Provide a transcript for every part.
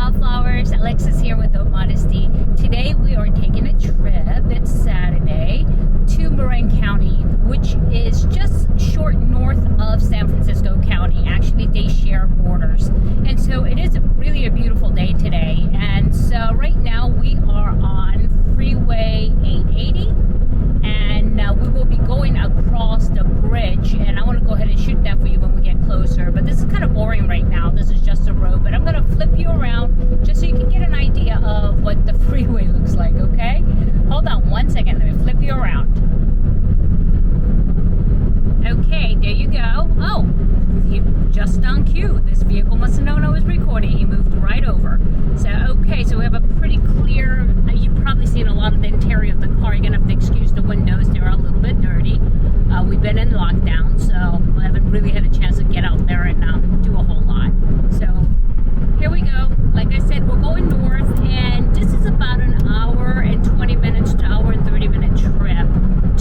Wildflowers. Alexis here with Modesty. Today we are taking a trip. It's Saturday to Marin County, which is just short north of San Francisco County. Actually, they share borders. And so it is really a beautiful day today. And so right now we are on Freeway 880. And we will be going across the bridge. And I want to go ahead and shoot that for you when we get closer. But this is kind of boring right now. This is just a road. But I'm going to flip you around just so you can get an idea of what the freeway looks like, okay? Hold on one second. Let me flip you around. Okay, there you go. Oh, you just on cue. This vehicle must have known I was recording. He moved right over. So, okay, so we have a pretty clear, you've probably seen a lot of the interior of the car. You're going to have to excuse the windows. They're a little bit dirty. We've been in lockdown, so I haven't really had a chance to get out there and do a whole lot. So, here we go. Like I said, we're going north, and this is about an hour and 20 minutes to hour and 30-minute trip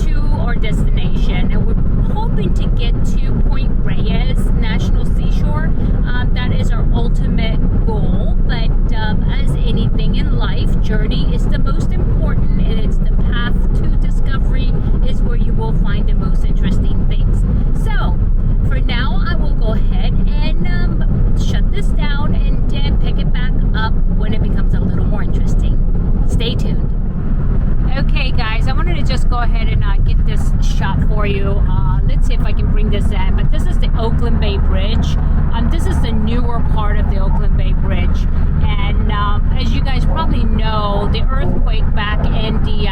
to our destination. And we're hoping to get to Point Reyes National Seashore. That is our ultimate goal, but as anything in life, journey is the most important, and it's the path to discovery is where you will find the most interesting things. So, for now, I will go ahead and shut this down and then pick it back up when it becomes a little more interesting. Stay tuned. Okay, guys, I wanted to just go ahead and get this shot for you. Let's see if I can bring this in. But this is the Oakland Bay Bridge. This is the newer part of the Oakland Bay Bridge. And as you guys probably know, the earthquake back in the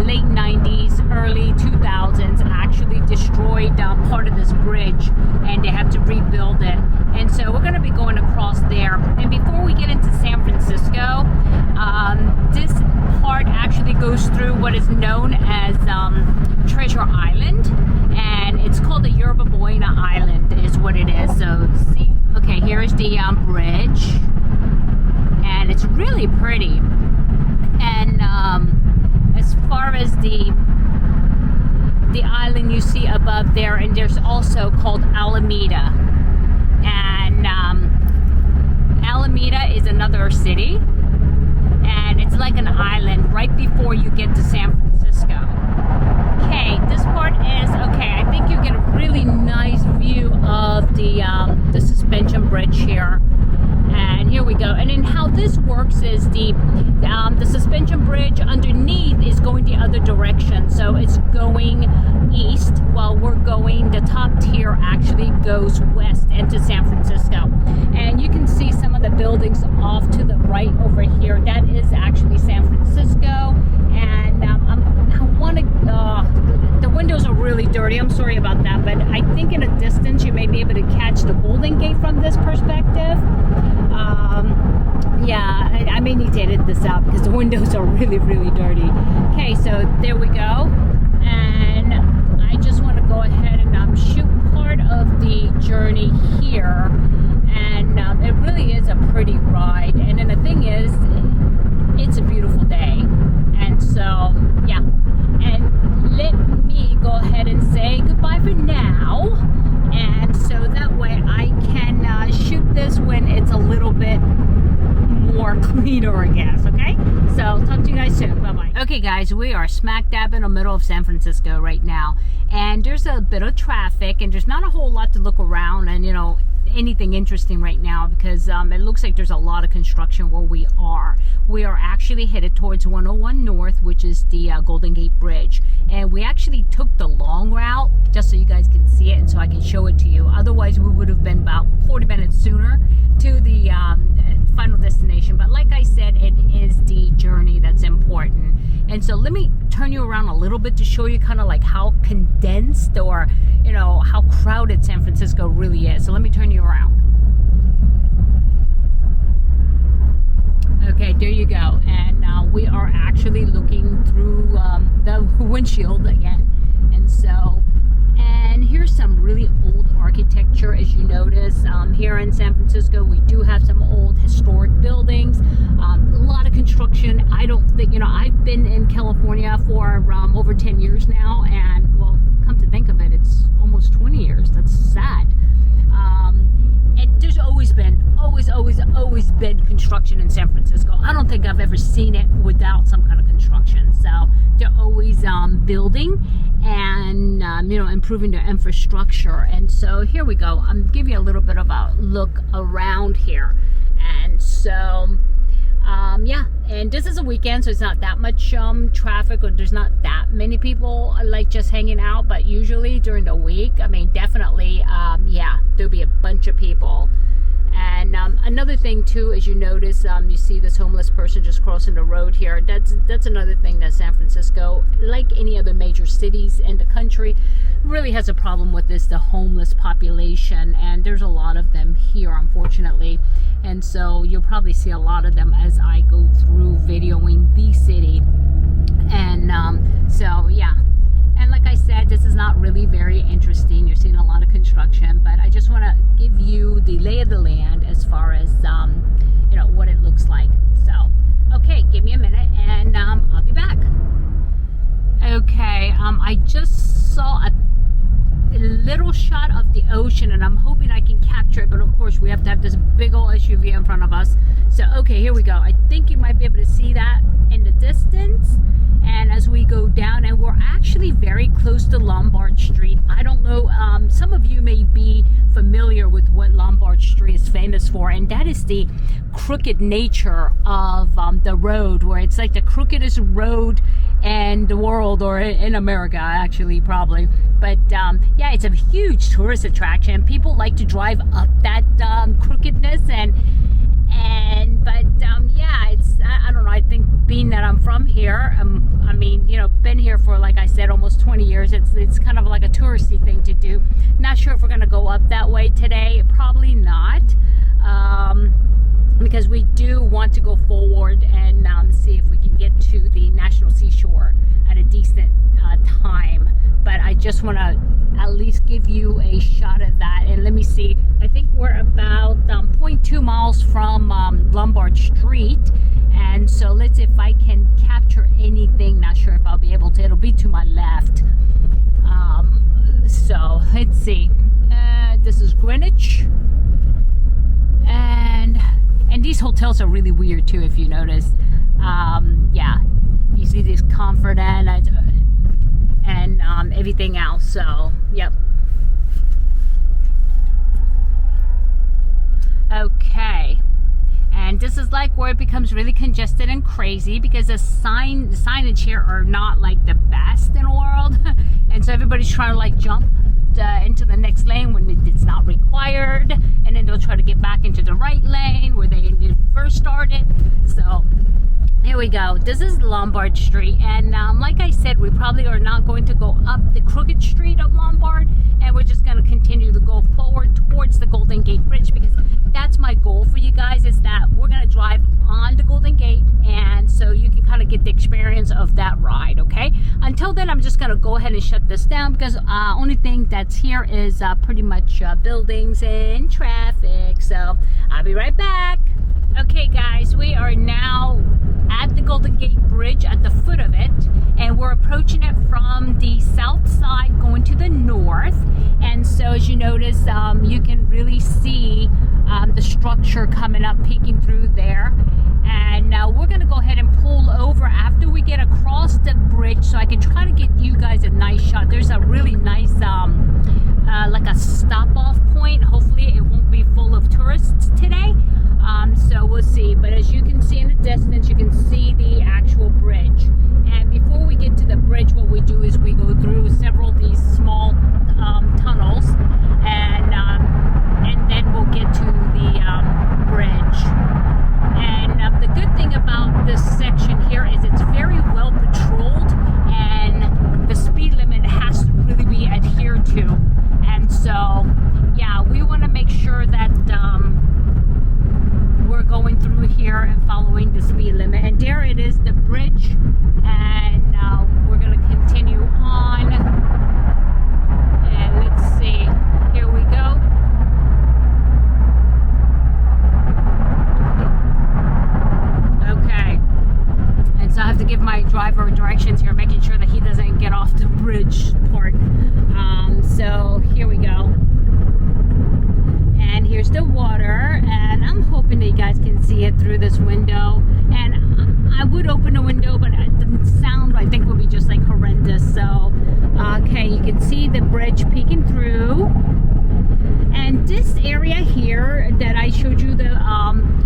late 90s, early 2000s actually destroyed part of this bridge. And they had to rebuild it. And so we're going to be going across there. And before we get into San Francisco, this part actually goes through what is known as Treasure Island, and it's called the Yerba Buena Island is what it is. So see, okay, here's the bridge, and it's really pretty. And as far as the island you see above there, and there's also called Alameda, and Alameda is another city, and it's like an island right before you get to San Francisco. Okay, this part is, okay, I think you get a really nice view of the suspension bridge here. And here we go. And then how this works is the suspension bridge underneath is going the other direction. So it's going east while we're going, the top tier actually goes west into San Francisco. And you can see some of the buildings off to the right over here. That is actually San Francisco. And I want to, the windows are really dirty. I'm sorry about that. But I think in a distance you may be able to catch the Golden Gate from this perspective. Yeah, I may need to edit this out because the windows are really, really dirty. Okay, so there we go. And I just want to go ahead and shoot part of the journey here. And it really is a pretty ride. And then the thing is, it's a beautiful day. And so, yeah. And let me go ahead and say goodbye for now. And so that way I can shoot this when it's a little bit more cleaner, I guess, okay? So, talk to you guys soon. Bye-bye. Okay, guys, we are smack dab in the middle of San Francisco right now. And there's a bit of traffic, and there's not a whole lot to look around and, you know, anything interesting right now because it looks like there's a lot of construction where we are. We are actually headed towards 101 North, which is the Golden Gate Bridge. And we actually took the long route just so you guys can see it and so I can show it to you. Otherwise, we would have been about 40 minutes sooner to the final destination. But like I said, it is the journey that's important. And so let me turn you around a little bit to show you kind of like how condensed or, you know, how crowded San Francisco really is. So let me turn you around. Okay, there you go. And we are actually looking through the windshield again. And so, and here's some really old architecture, as you notice. Here in San Francisco, we do have some old historic buildings. A lot of construction. I don't think, you know, I've been in California for over 10 years now. And, well, come to think of it, it's almost 20 years. That's sad. And there's always been construction construction in San Francisco. I don't think I've ever seen it without some kind of construction. So they're always building and you know, improving their infrastructure. And so here we go. I'm giving you a little bit of a look around here. And so yeah, and this is a weekend, so it's not that much traffic, or there's not that many people like just hanging out. But usually during the week, I mean, definitely yeah, there'll be a bunch of people. And another thing too, as you notice, you see this homeless person just crossing the road here. That's another thing that San Francisco, like any other major cities in the country, really has a problem with, is the homeless population. And there's a lot of them here, unfortunately. And so you'll probably see a lot of them as I go through videoing the city. And so yeah. And like I said, this is not really very interesting. You're seeing a lot of construction, but I just want to give you the lay of the land as far as, you know, what it looks like. So, okay, give me a minute and I'll be back. Okay, I just saw a little shot of the ocean, and I'm hoping I can capture it, but of course we have to have this big old SUV in front of us. So, okay, here we go. I think you might be able to see that in the distance. And as we go down, and we're actually very close to Lombard Street. I don't know, some of you may be familiar with what Lombard Street is famous for, and that is the crooked nature of the road, where it's like the crookedest road in the world, or in America, actually, probably. But yeah, it's a huge tourist attraction. People like to drive up that crookedness, but yeah, it's, I don't know, I think being that I'm from here, I mean, you know, been here for, like I said, almost 20 years, it's kind of like a touristy thing to do. Not sure if we're going to go up that way today, probably not, because we do want to go forward and see if we can get to the National Seashore at a decent time. But I just want to at least give you a shot of that. And let me see, I think we're about 0.2 miles from Lombard Street. And so let's see if I can capture anything. Not sure if I'll be able to. It'll be to my left. So let's see. This is Greenwich. And these hotels are really weird too, if you notice. Yeah, you see these Comfort and everything else. So, yep. Okay. And this is like where it becomes really congested and crazy, because the signage here are not like the best in the world. And so everybody's trying to like jump into the next lane when it's not required. And then they'll try to get back into the right lane where they first started. So here we go. This is Lombard Street, and like I said, we probably are not going to go up the crooked street of Lombard, and we're just going to continue to go forward towards the Golden Gate Bridge, because that's my goal for you guys, is that we're going to drive on the Golden Gate, and so you can kind of get the experience of that ride. Okay, until then, I'm just going to go ahead and shut this down, because only thing that's here is pretty much buildings and traffic. So I'll be right back. Okay guys, we are now at the Golden Gate Bridge, at the foot of it, and we're approaching it from the south side going to the north. And so as you notice, you can really see the structure coming up, peeking through there. And now we're going to go ahead and pull over after we get across the bridge, so I can try to get you guys a nice shot. There's a really nice like a stop off point. Hopefully it won't be full of tourists today. So we'll see. But as you can see in the distance, you can see the actual bridge. And before we get to the bridge, what we do is we go through several of these small tunnels, and then we'll get to the bridge. And the good thing about this section here is it's very well patrolled, and the speed limit has to really be adhered to. And so, yeah, we want to make sure that we're going through here and following the speed limit. And there it is, the bridge, and we're going to continue on. And let's see, here we go. Okay, and so I have to give my driver directions here, making sure that he doesn't get off the bridge part. So here we go. And here's the water, and I'm hoping that you guys can see it through through this window, and I would open the window, but the sound I think would be just like horrendous. So okay, you can see the bridge peeking through, and this area here that I showed you the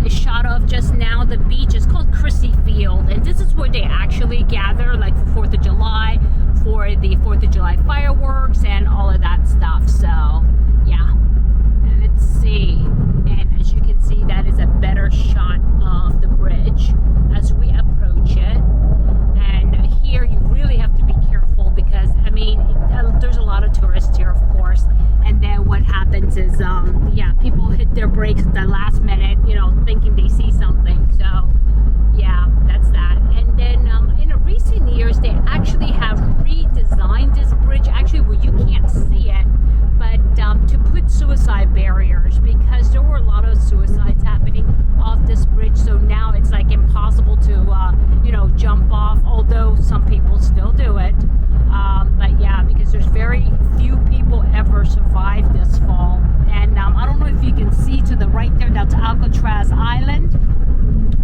shot of just now, the beach, is called Chrissy Field, and this is where they actually gather, like for 4th of July, for the 4th of July fireworks and all of that stuff. So yeah, let's see. And as you can see, that is a better shot of the bridge as we approach it. And here you really have to be careful because, I mean, there's a lot of tourists here, of course. And then what happens is, yeah, people hit their brakes at the last minute, you know, thinking they see something. So yeah, that's that. And then in recent years, they actually have redesigned this bridge, actually where you can't see it, but to put suicide barriers, because there were a lot of suicides happening off this bridge. So now it's like impossible to you know, jump off, although some people still do it. But yeah, because there's very few people ever survive this fall. And I don't know if you can see to the right there, that's Alcatraz Island,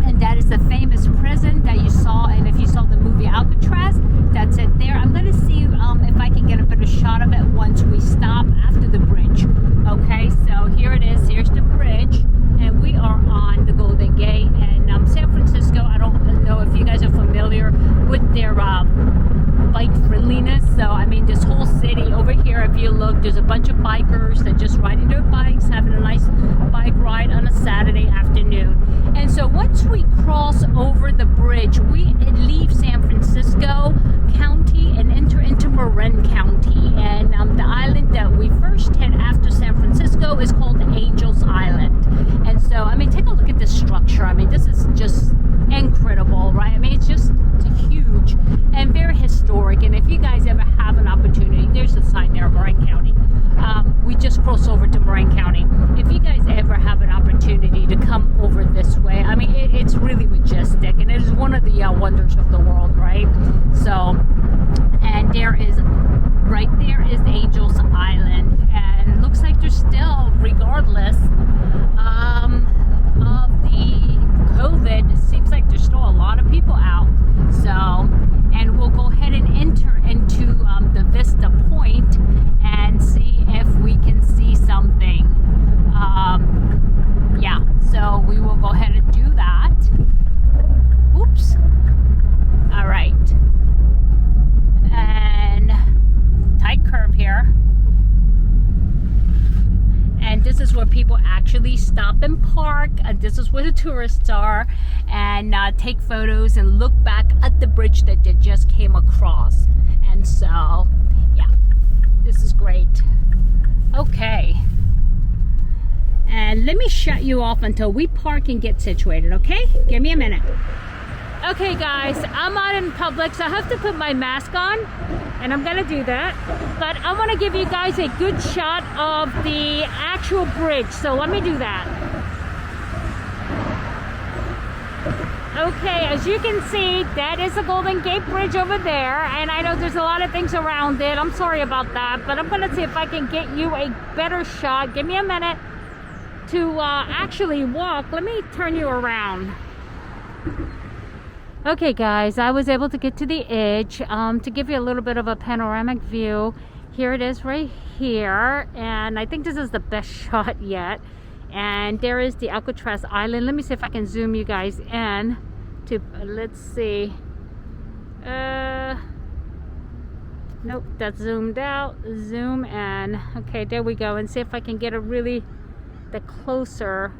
and that is the famous prison that you saw. And if you saw the movie Alcatraz, that's it there. I'm gonna see if I can get a better shot of it once we stop after the bridge. Okay, so here it is. Here's the bridge, and we are on the Golden Gate. And San Francisco, I don't know if you guys are familiar with their bike friendliness. So I mean, this whole city over here, if you look, there's a bunch of bikers that just riding their bikes, having a nice bike ride on a Saturday afternoon. And so once we cross over the bridge, we leave San Francisco County and enter into Marin County. And the island that we first hit after San Francisco is called Angels Island. And so, I mean, take a look at this structure. I mean, this is just incredible, right? I mean, it's just huge and very historic. And if you guys ever have an opportunity, there's a sign there, Marin County. We just crossed over to Marin County. If you guys ever have an opportunity to come over this way, I mean, it's really majestic, and it is one of the wonders of the world, right? So, and there is, right there is Angels Island, and it looks like there's still, regardless of the COVID, it seems like there's still a lot of people out. So, and we'll go ahead and enter into the Vista Point and see if we can see something. Yeah, so we will go ahead and do that. Oops. All right. And tight curve here. And this is where people actually stop and park. And this is where the tourists are, and take photos and look back at the bridge that they just came across. And so, yeah, this is great. Okay. And let me shut you off until we park and get situated, okay? Give me a minute. Okay guys, I'm out in public, so I have to put my mask on, and I'm gonna do that. But I wanna give you guys a good shot of the actual bridge, so let me do that. Okay, as you can see, that is the Golden Gate Bridge over there, and I know there's a lot of things around it. I'm sorry about that, but I'm gonna see if I can get you a better shot. Give me a minute to actually walk. Let me turn you around. Okay guys, I was able to get to the edge to give you a little bit of a panoramic view. Here it is right here, and I think this is the best shot yet. And there is the Alcatraz Island. Let me see if I can zoom you guys in to, let's see. Nope, that's zoomed out. Zoom in. Okay, there we go. And see if I can get a really the closer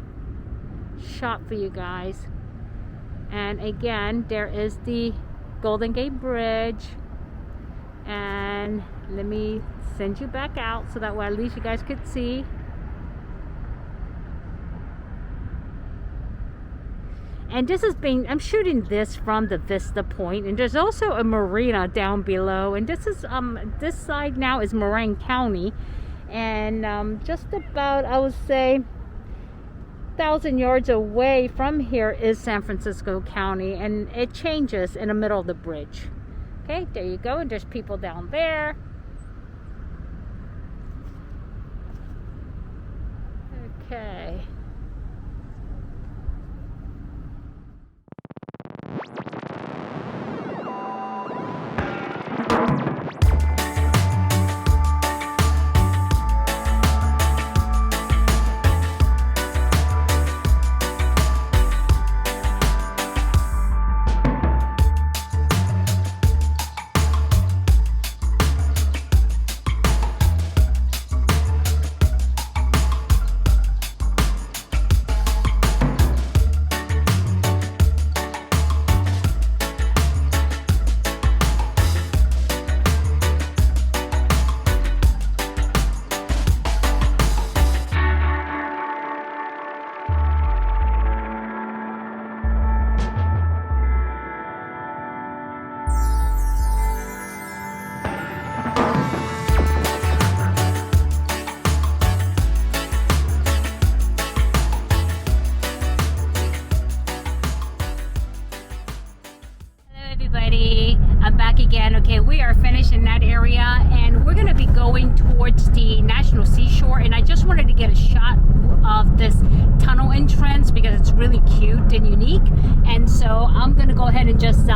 shot for you guys. And again, there is the Golden Gate Bridge. And let me send you back out so that way at least you guys could see. And this is being, I'm shooting this from the Vista Point, and there's also a marina down below. And this is this side now is Marin County, and just about, I would say, 1,000 yards away from here is San Francisco County, and it changes in the middle of the bridge. Okay, there you go, and there's people down there. Okay. again. Okay, we are finished in that area and we're going to be going towards the National Seashore, and I just wanted to get a shot of this tunnel entrance because it's really cute and unique, and so I'm going to go ahead and just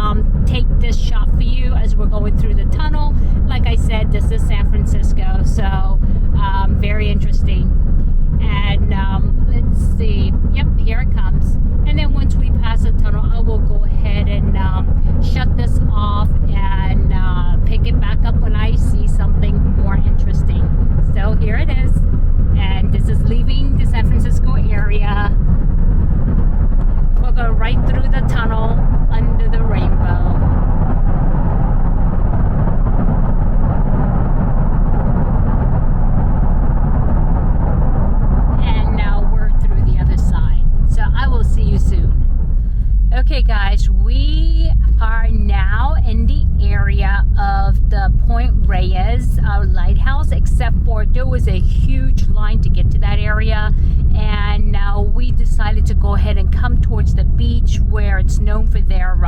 take this shot for you as we're going through the tunnel. Like I said, this is San Francisco, so very interesting. And let's see, yep, here it comes. And then once we pass the tunnel, I will go ahead and shut this off and pick it back up when I see something more interesting. So here it is, and this is leaving the San Francisco area. We'll go right through the tunnel under the rainbow. See you soon. Okay guys, we are now in the area of the Point Reyes lighthouse, except for there was a huge line to get to that area, and now we decided to go ahead and come towards the beach where it's known for their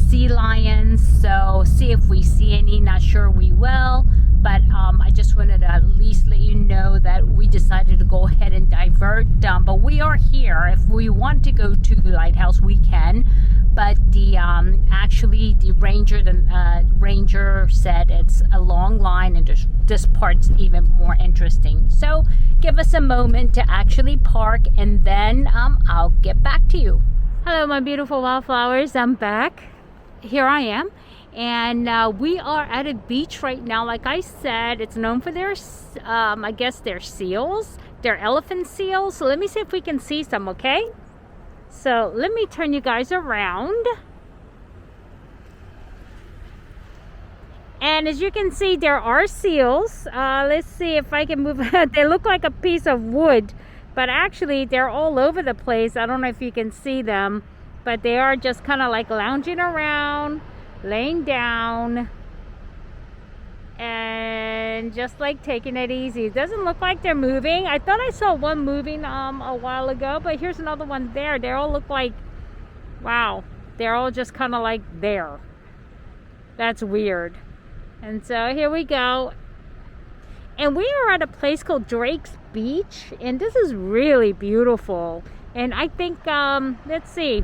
sea lions. So see if we see any. Not sure we will, but I just wanted to at least let you know that we decided to go ahead and divert, but we are here. If we want to go to the lighthouse, we can, but the actually the ranger said it's a long line, and this part's even more interesting. So give us a moment to actually park, and then I'll get back to you. Hello my beautiful wildflowers, I'm back. Here I am. And we are at a beach right now. Like I said, it's known for their, I guess their seals, their elephant seals. So let me see if we can see some, okay? So let me turn you guys around. And as you can see, there are seals. Let's see if I can move. They look like a piece of wood, but actually they're all over the place. I don't know if you can see them, but they are just kind of like lounging around, laying down, and just like taking it easy. It doesn't look like they're moving. I thought I saw one moving a while ago, but here's another one there. They all look like, wow, they're all just kind of like there. That's weird. And so here we go, and we are at a place called Drake's Beach, and this is really beautiful. And I think let's see,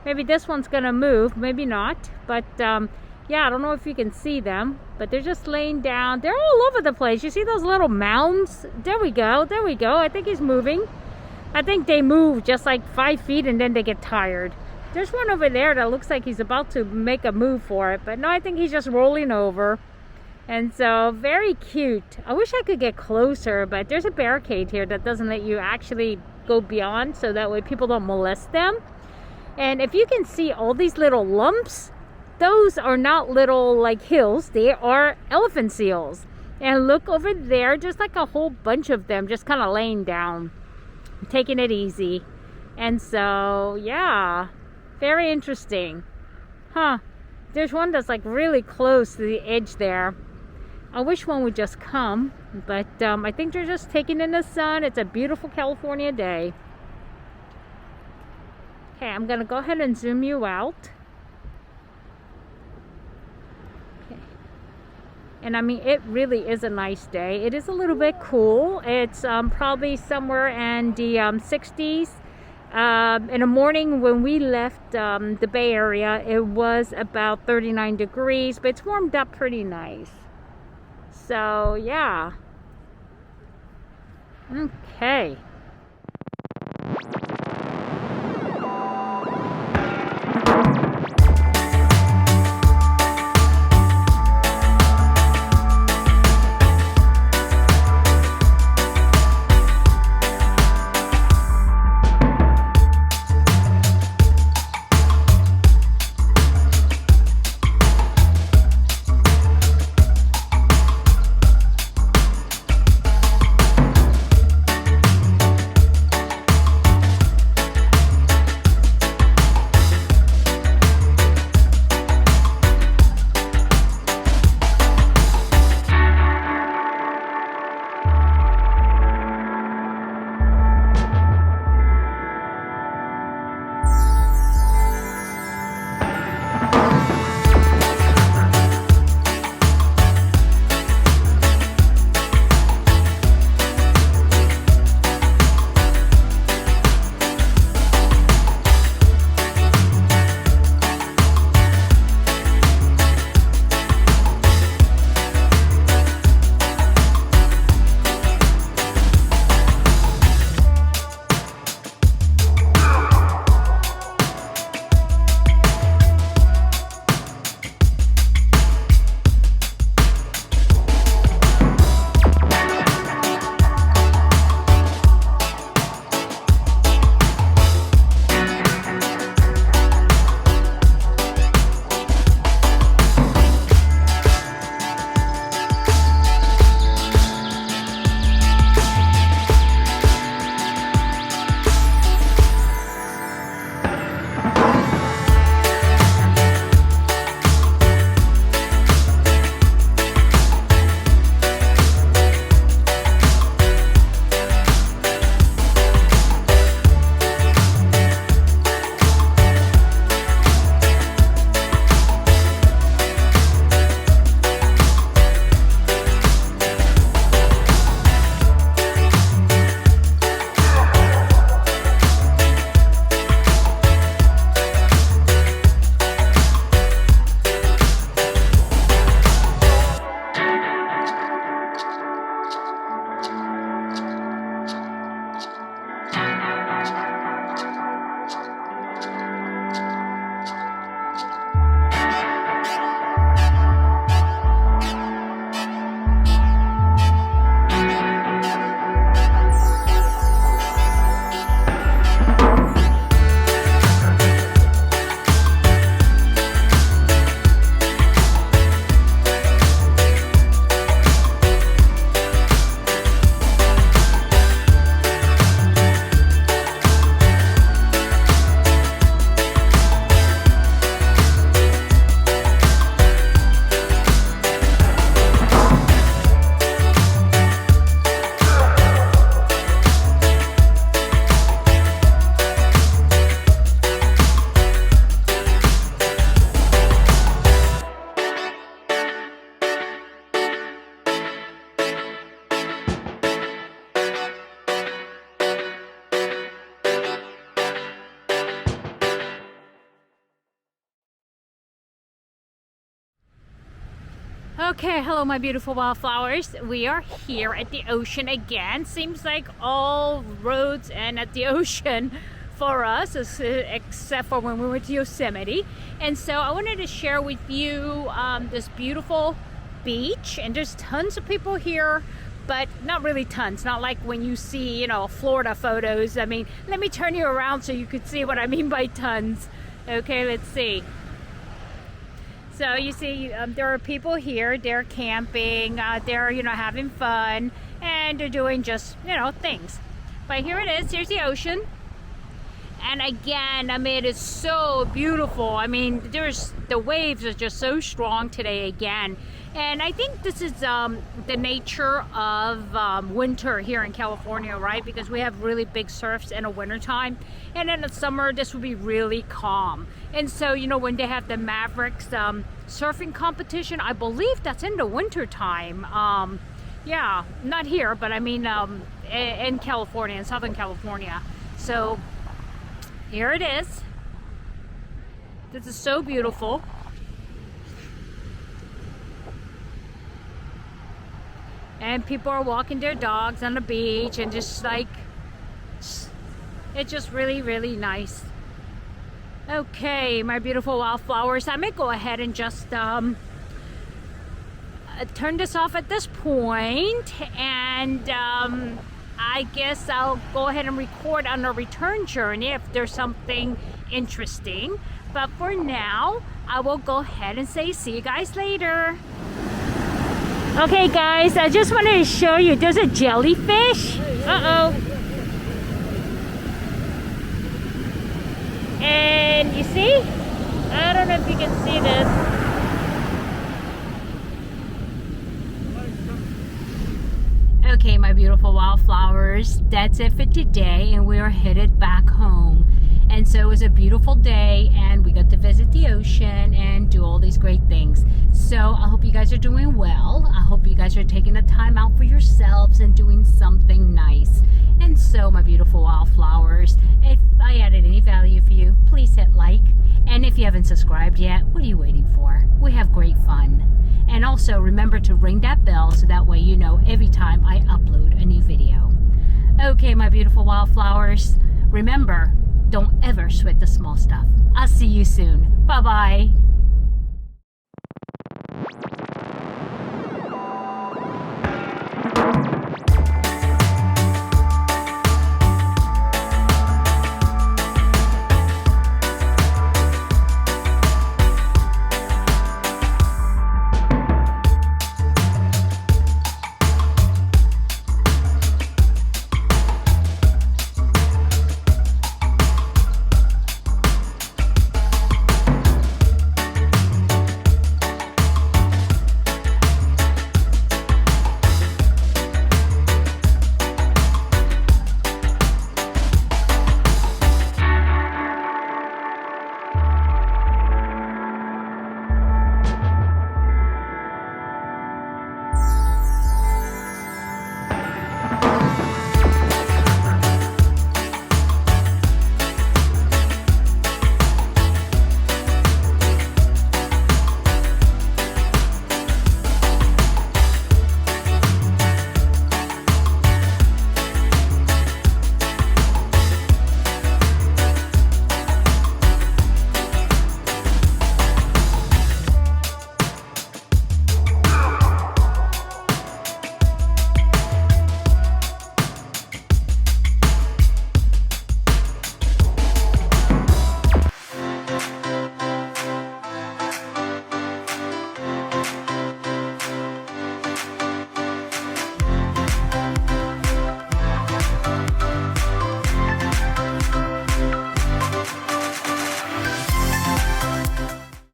maybe this one's gonna move, maybe not, but yeah, I don't know if you can see them, but they're just laying down. They're all over the place. You see those little mounds? There we go, there we go. I think he's moving. I think they move just like 5 feet and then they get tired. There's one over there that looks like he's about to make a move for it, but no, I think he's just rolling over. And so very cute. I wish I could get closer, but there's a barricade here that doesn't let you actually go beyond, so that way people don't molest them. And if you can see all these little lumps, those are not little like hills, they are elephant seals. And look over there, just like a whole bunch of them just kind of laying down, taking it easy. And so yeah, very interesting. Huh, there's one that's like really close to the edge there. I wish one would just come, but I think they're just taking in the sun. It's a beautiful California day. Okay, I'm gonna go ahead and zoom you out. Okay. And I mean, it really is a nice day. It is a little bit cool. It's probably somewhere in the 60s. In the morning when we left the Bay Area, it was about 39 degrees, but it's warmed up pretty nice. So yeah. Okay. Okay, hello my beautiful wildflowers. We are here at the ocean again. Seems like all roads end at the ocean for us, except for when we went to Yosemite. And so I wanted to share with you this beautiful beach, and there's tons of people here, but not really tons. Not like when you see, you know, Florida photos. I mean, let me turn you around so you could see what I mean by tons. Okay, let's see. So you see, there are people here. They're camping. They're, you know, having fun, and they're doing just, you know, things. But here it is. Here's the ocean. And again, I mean, it's so beautiful. I mean, the waves are just so strong today again. And I think this is the nature of winter here in California, right? Because we have really big surfs in the wintertime. And in the summer, this will be really calm. And so, you know, when they have the Mavericks surfing competition, I believe that's in the wintertime. Yeah, not here, but I mean in California, in Southern California. So here it is. This is so beautiful. And people are walking their dogs on the beach, and just like, it's just really, really nice. Okay, my beautiful wildflowers, I may go ahead and just turn this off at this point, and I guess I'll go ahead and record on a return journey if there's something interesting. But for now, I will go ahead and say see you guys later. Okay guys, I just wanted to show you, there's a jellyfish. Uh-oh. And you see? I don't know if you can see this. Okay, my beautiful wildflowers, that's it for today, and we are headed back home. And so it was a beautiful day, and we got to visit the ocean and do all these great things. So I hope you guys are doing well. I hope you guys are taking the time out for yourselves and doing something nice. And so, my beautiful wildflowers, if I added any value for you, please hit like. And if you haven't subscribed yet, what are you waiting for? We have great fun. And also remember to ring that bell so that way you know every time I upload a new video. Okay, my beautiful wildflowers, remember, don't ever sweat the small stuff. I'll see you soon. Bye-bye.